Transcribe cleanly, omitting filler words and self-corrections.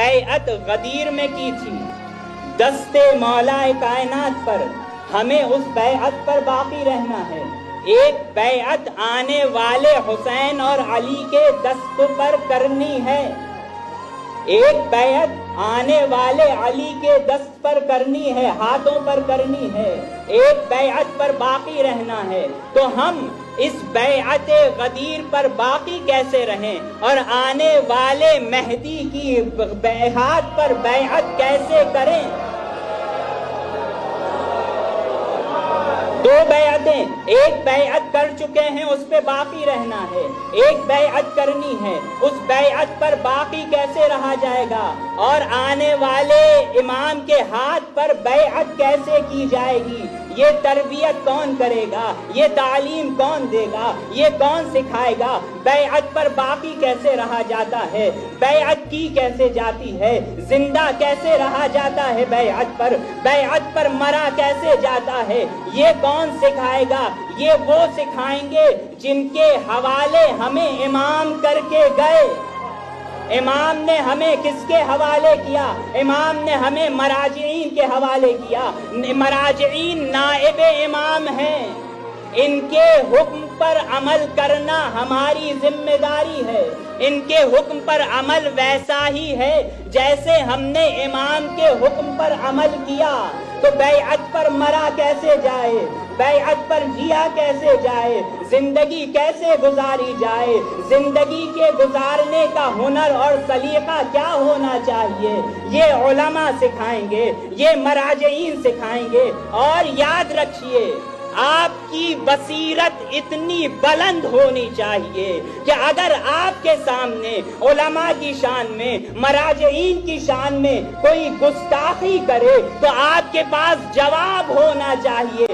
بیعت غدیر میں کی تھی دستے مولا کائنات پر، ہمیں اس بیعت پر باقی رہنا ہے۔ ایک بیعت آنے والے حسین اور علی کے دست پر کرنی ہے، ایک بیعت آنے والے علی کے دست پر کرنی ہے، ہاتھوں پر کرنی ہے، ایک بیعت پر باقی رہنا ہے۔ تو ہم اس بیعت غدیر پر باقی کیسے رہیں اور آنے والے مہدی کی بیعت پر بیعت کیسے کریں؟ دو بیعتیں، ایک بیعت کر چکے ہیں اس پہ باقی رہنا ہے، ایک بیعت کرنی ہے، اس بیعت پر باقی کیسے رہا جائے گا؟ اور آنے والے امام کے ہاتھ پر بیعت کیسے کی جائے گی؟ یہ تربیت کون کرے گا؟ یہ تعلیم کون دے گا؟ یہ کون سکھائے گا؟ بیعت پر باقی کیسے رہا جاتا ہے؟ بیعت کی کیسے جاتی ہے؟ زندہ کیسے رہا جاتا ہے بیعت پر مرا کیسے جاتا ہے؟ یہ کون سکھائے گا؟ یہ وہ سکھائیں گے جن کے حوالے ہمیں امام کر کے گئے۔ امام نے ہمیں کس کے حوالے کیا؟ امام نے ہمیں مراجعین کے حوالے کیا۔ مراجعین نائب امام ہیں، ان کے حکم پر عمل کرنا ہماری ذمہ داری ہے۔ ان کے حکم پر عمل ویسا ہی ہے جیسے ہم نے امام کے حکم پر عمل کیا۔ تو بیعت پر مرا کیسے جائے؟ بیعت پر جیا کیسے جائے؟ زندگی کیسے گزاری جائے؟ زندگی کے گزارنے کا ہنر اور سلیقہ کیا ہونا چاہیے؟ یہ علماء سکھائیں گے، یہ مراجعین سکھائیں گے۔ اور یاد رکھیے، آپ کی بصیرت اتنی بلند ہونی چاہیے کہ اگر آپ کے سامنے علماء کی شان میں، مراجعین کی شان میں کوئی گستاخی کرے تو آپ کے پاس جواب ہونا چاہیے۔